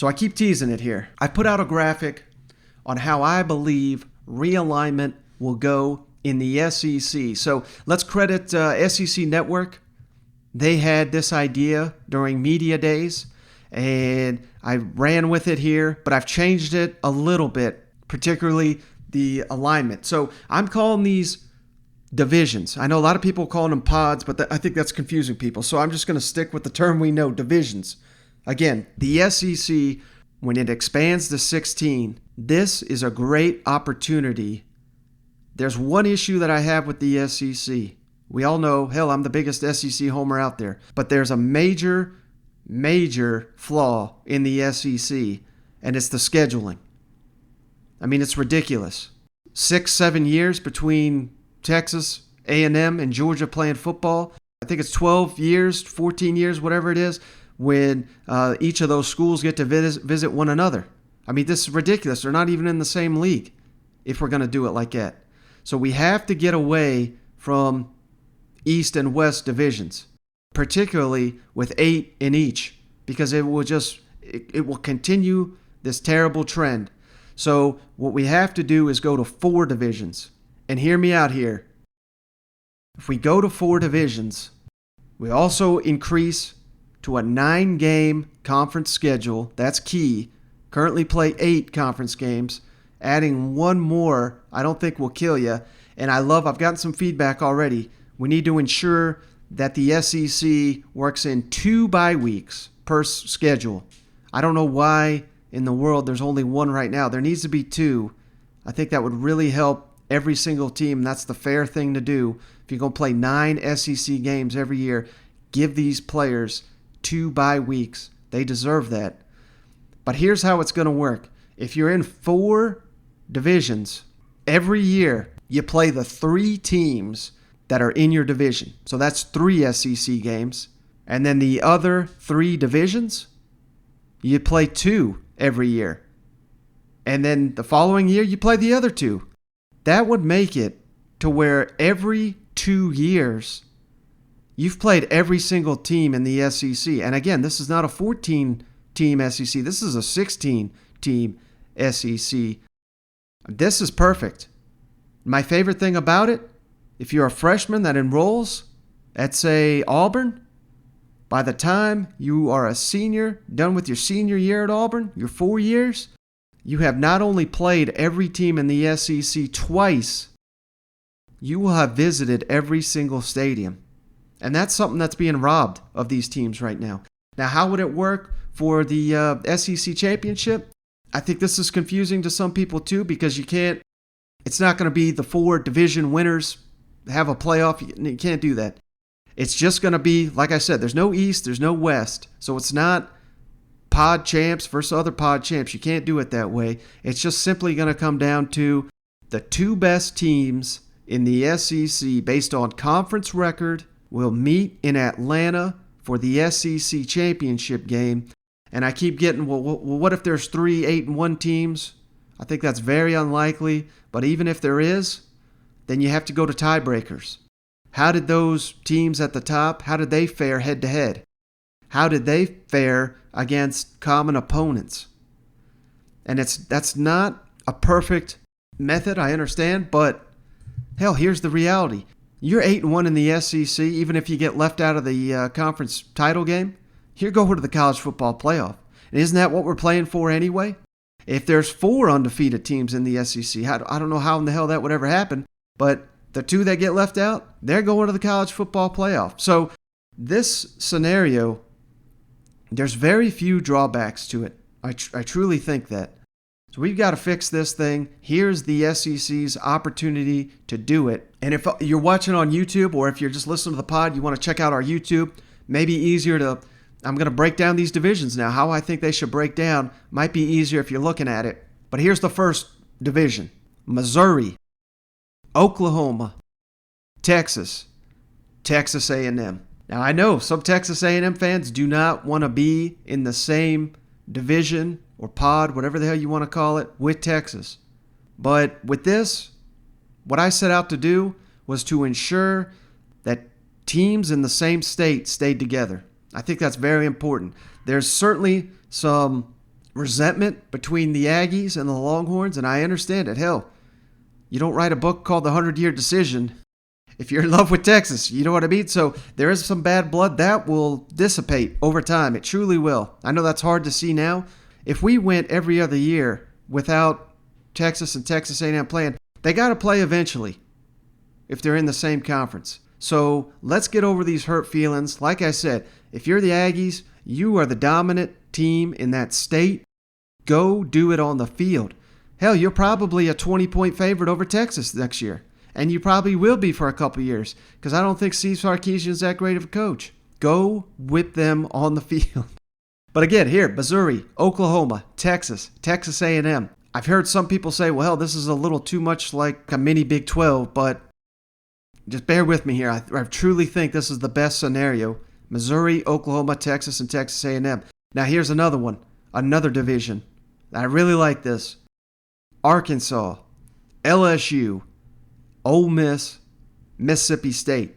So I keep teasing it here. I put out a graphic on how I believe realignment will go in the SEC. So let's credit SEC Network. They had this idea during media days, and I ran with it here, but I've changed it a little bit, particularly the alignment. So I'm calling these divisions. I know a lot of people calling them pods, but I think that's confusing people. So I'm just going to stick with the term we know, divisions. Again, the SEC, when it expands to 16, this is a great opportunity. There's one issue that I have with the SEC. We all know, hell, I'm the biggest SEC homer out there. But there's a major flaw in the SEC, and it's the scheduling. I mean, it's ridiculous. 6-7 years between Texas A&M and Georgia playing football. I think it's 12 years, 14 years, whatever it is, when each of those schools get to visit one another. I mean, this is ridiculous. They're not even in the same league if we're going to do it like that. So we have to get away from East and West divisions, particularly with 8 in each, because it will continue this terrible trend. So what we have to do is go to 4 divisions. And hear me out here. If we go to 4 divisions, we also increase to a 9-game conference schedule. That's key. Currently play 8 conference games. Adding one more, I don't think will kill you. And I've gotten some feedback already. We need to ensure that the SEC works in 2 bye weeks per schedule. I don't know why in the world there's only 1 right now. There needs to be 2. I think that would really help every single team. That's the fair thing to do. If you're going to play 9 SEC games every year, give these players 2 bye weeks. They deserve that. But here's how it's going to work. If you're in 4 divisions, every year you play the 3 teams that are in your division. So that's 3 SEC games. And then the other 3 divisions, you play 2 every year. And then the following year, you play the other 2. That would make it to where every 2 years, you've played every single team in the SEC. And again, this is not a 14-team SEC. This is a 16-team SEC. This is perfect. My favorite thing about it, if you're a freshman that enrolls at, say, Auburn, by the time you are a senior, done with your senior year at Auburn, your 4 years, you have not only played every team in the SEC twice, you will have visited every single stadium. And that's something that's being robbed of these teams right now. Now, how would it work for the SEC championship? I think this is confusing to some people too, because it's not going to be the 4 division winners have a playoff. You can't do that. It's just going to be, like I said, there's no East, there's no West. So it's not pod champs versus other pod champs. You can't do it that way. It's just simply going to come down to the 2 best teams in the SEC based on conference record will meet in Atlanta for the SEC championship game. And I keep getting, well, what if there's 3 8-1 teams? I think that's very unlikely. But even if there is, then you have to go to tiebreakers. How did those teams at the top, how did they fare head-to-head? How did they fare against common opponents? And that's not a perfect method, I understand, but hell, here's the reality. You're 8-1 in the SEC, even if you get left out of the conference title game. You're going to the college football playoff. And isn't that what we're playing for anyway? If there's 4 undefeated teams in the SEC, I don't know how in the hell that would ever happen, but the 2 that get left out, they're going to the college football playoff. So this scenario, there's very few drawbacks to it. I truly think that. So we've got to fix this thing. Here's the SEC's opportunity to do it. And if you're watching on YouTube, or if you're just listening to the pod, you want to check out our YouTube, maybe easier to, I'm going to break down these divisions now. How I think they should break down might be easier if you're looking at it. But here's the first division. Missouri, Oklahoma, Texas, Texas A&M. Now, I know some Texas A&M fans do not want to be in the same division or pod, whatever the hell you want to call it, with Texas. But with this, what I set out to do was to ensure that teams in the same state stayed together. I think that's very important. There's certainly some resentment between the Aggies and the Longhorns, and I understand it. Hell, you don't write a book called The 100-Year Decision if you're in love with Texas. You know what I mean? So there is some bad blood that will dissipate over time. It truly will. I know that's hard to see now. If we went every other year without Texas and Texas A&M playing, they got to play eventually if they're in the same conference. So let's get over these hurt feelings. Like I said, if you're the Aggies, you are the dominant team in that state. Go do it on the field. Hell, you're probably a 20-point favorite over Texas next year. And you probably will be for a couple years, because I don't think Steve Sarkisian's that great of a coach. Go whip them on the field. But again, here, Missouri, Oklahoma, Texas, Texas A&M. I've heard some people say, well, hell, this is a little too much like a mini Big 12, but just bear with me here. I truly think this is the best scenario. Missouri, Oklahoma, Texas, and Texas A&M. Now, here's another one, another division. I really like this. Arkansas, LSU, Ole Miss, Mississippi State.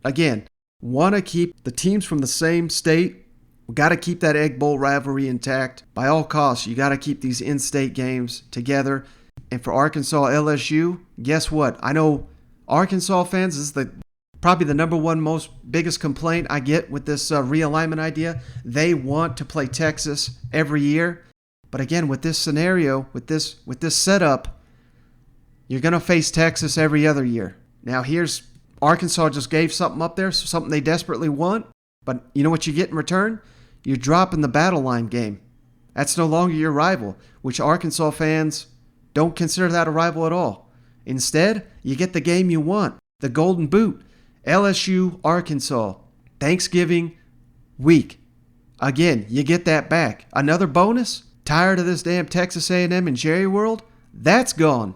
Again, want to keep the teams from the same state. We got to keep that Egg Bowl rivalry intact. By all costs, you got to keep these in-state games together. And for Arkansas, LSU, guess what? I know Arkansas fans, this is probably the number one most biggest complaint I get with this realignment idea. They want to play Texas every year. But again, with this scenario, with this setup, you're going to face Texas every other year. Now, here's Arkansas just gave something up there, something they desperately want. But you know what you get in return? You're dropping the battle line game. That's no longer your rival, which Arkansas fans don't consider that a rival at all. Instead, you get the game you want, the Golden Boot, LSU, Arkansas, Thanksgiving week. Again, you get that back. Another bonus? Tired of this damn Texas A&M and Jerry World? That's gone.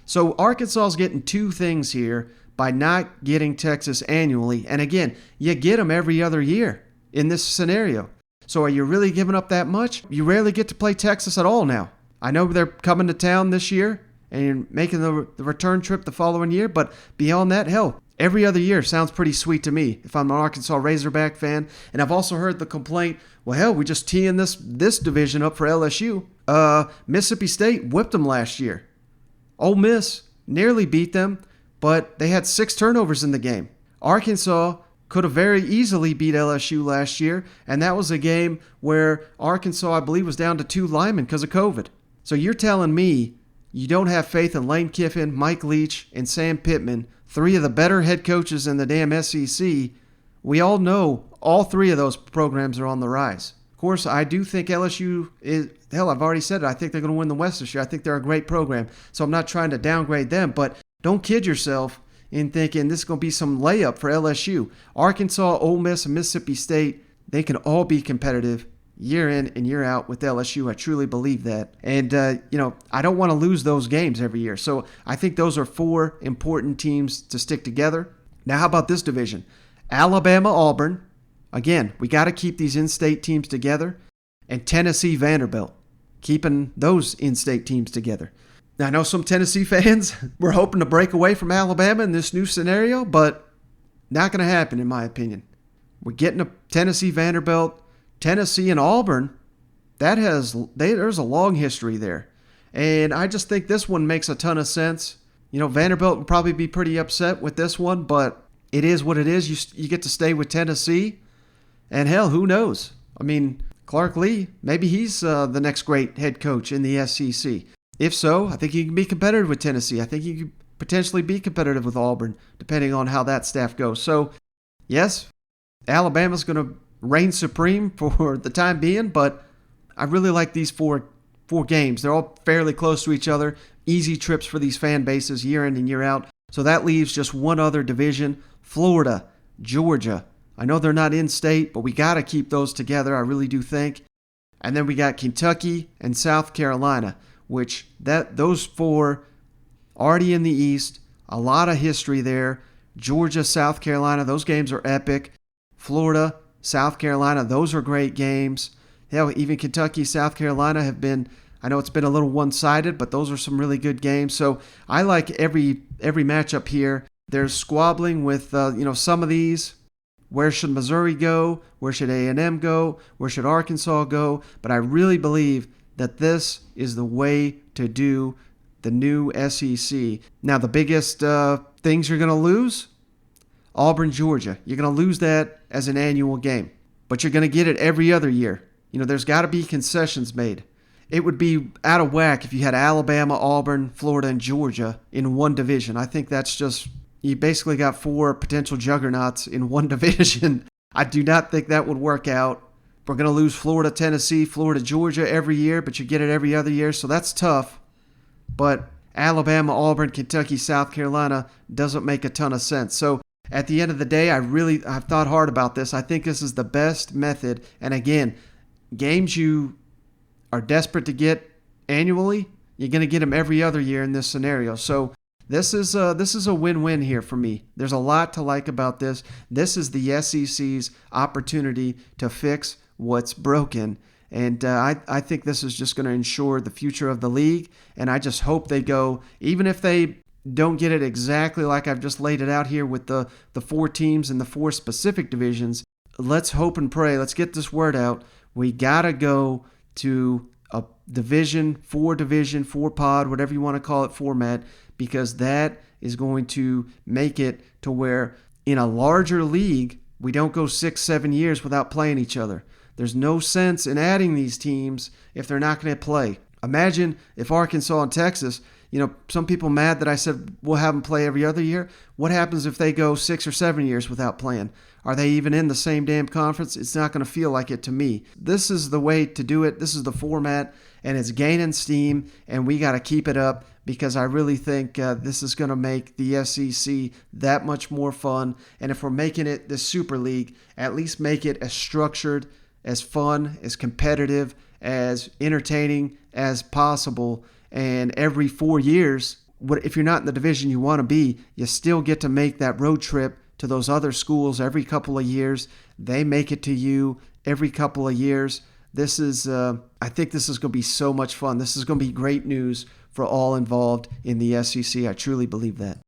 So Arkansas's getting two things here by not getting Texas annually. And again, you get them every other year in this scenario. So are you really giving up that much? You rarely get to play Texas at all now. I know they're coming to town this year and making the return trip the following year, but beyond that, hell, every other year sounds pretty sweet to me if I'm an Arkansas Razorback fan. And I've also heard the complaint, well, hell, we just teeing this division up for LSU. Mississippi State whipped them last year. Ole Miss nearly beat them, but they had 6 turnovers in the game. Arkansas could have very easily beat LSU last year, and that was a game where Arkansas, I believe, was down to 2 linemen because of COVID. So you're telling me you don't have faith in Lane Kiffin, Mike Leach, and Sam Pittman, 3 of the better head coaches in the damn SEC. We all know all 3 of those programs are on the rise. Of course, I do think LSU is, hell, I've already said it, I think they're going to win the West this year. I think they're a great program, so I'm not trying to downgrade them, but don't kid yourself in thinking this is going to be some layup for LSU. Arkansas, Ole Miss, and Mississippi State, they can all be competitive year in and year out with LSU. I truly believe that. And, I don't want to lose those games every year. So I think those are 4 important teams to stick together. Now, how about this division? Alabama, Auburn. Again, we got to keep these in-state teams together. And Tennessee, Vanderbilt. Keeping those in-state teams together. Now, I know some Tennessee fans were hoping to break away from Alabama in this new scenario, but not going to happen, in my opinion. We're getting a Tennessee, Vanderbilt, Tennessee, and Auburn. There's a long history there. And I just think this one makes a ton of sense. Vanderbilt would probably be pretty upset with this one, but it is what it is. You get to stay with Tennessee. And hell, who knows? I mean, Clark Lee, maybe he's the next great head coach in the SEC. If so, I think he can be competitive with Tennessee. I think he could potentially be competitive with Auburn, depending on how that staff goes. So, yes, Alabama's going to reign supreme for the time being, but I really like these four games. They're all fairly close to each other. Easy trips for these fan bases year in and year out. So that leaves just one other division, Florida, Georgia. I know they're not in state, but we got to keep those together. I really do think. And then we got Kentucky and South Carolina, which those 4 already in the East. A lot of history there. Georgia, South Carolina, those games are epic. Florida, South Carolina, those are great games. Hell, even Kentucky, South Carolina have been, I know it's been a little one-sided, but those are some really good games. So I like every matchup here. There's squabbling with, some of these. Where should Missouri go? Where should A&M go? Where should Arkansas go? But I really believe that this is the way to do the new SEC. Now, the biggest things you're going to lose, Auburn, Georgia. You're going to lose that as an annual game, but you're going to get it every other year. There's got to be concessions made. It would be out of whack if you had Alabama, Auburn, Florida, and Georgia in one division. I think that's just, you basically got 4 potential juggernauts in one division. I do not think that would work out. We're going to lose Florida, Tennessee, Florida, Georgia every year, but you get it every other year, so that's tough. But Alabama, Auburn, Kentucky, South Carolina doesn't make a ton of sense. So at the end of the day, I've thought hard about this. I think this is the best method. And again, games you are desperate to get annually, you're going to get them every other year in this scenario. So this is a win-win here for me. There's a lot to like about this. This is the SEC's opportunity to fix what's broken. And I think this is just going to ensure the future of the league. And I just hope they go, even if they don't get it exactly like I've just laid it out here with the 4 teams and the 4 specific divisions, let's hope and pray. Let's get this word out. We got to go to a division, 4 pod, whatever you want to call it, format, because that is going to make it to where in a larger league, we don't go 6-7 years without playing each other. There's no sense in adding these teams if they're not going to play. Imagine if Arkansas and Texas, some people mad that I said we'll have them play every other year. What happens if they go 6 or 7 years without playing? Are they even in the same damn conference? It's not going to feel like it to me. This is the way to do it. This is the format, and it's gaining steam, and we got to keep it up because I really think this is going to make the SEC that much more fun. And if we're making it the Super League, at least make it as structured, as fun, as competitive, as entertaining as possible. And every 4 years, if you're not in the division you want to be, you still get to make that road trip to those other schools every couple of years. They make it to you every couple of years. This is, I think this is going to be so much fun. This is going to be great news for all involved in the SEC. I truly believe that.